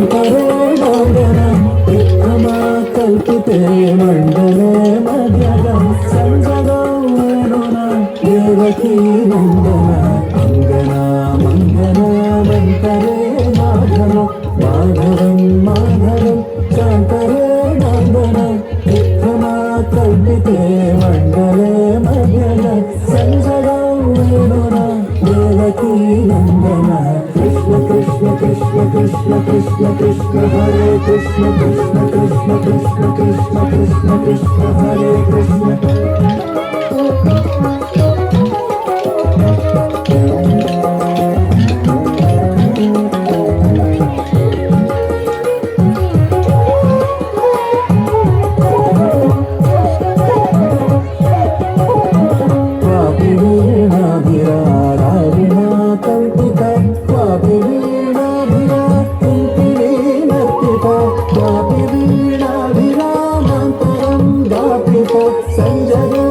शान्तरे नादन विक्रमा कल्पिते मण्डले मध्यगं सञ्जगौ वेणुना देवकी नन्दन अङ्गना मङ्गलमन्तरे माधव माधवं माधवं शान्तरे नादन विक्रमा कल्पिते मण्डले मध्यगं सञ्जगौ वेणुना देवकी नन्दन कृष्ण कृष्ण कृष्ण कृष्ण कृष्ण कृष्ण हरे कृष्ण कृष्ण कृष्ण कृष्ण कृष्ण कृष्ण कृष्ण हरे कृष्ण संजय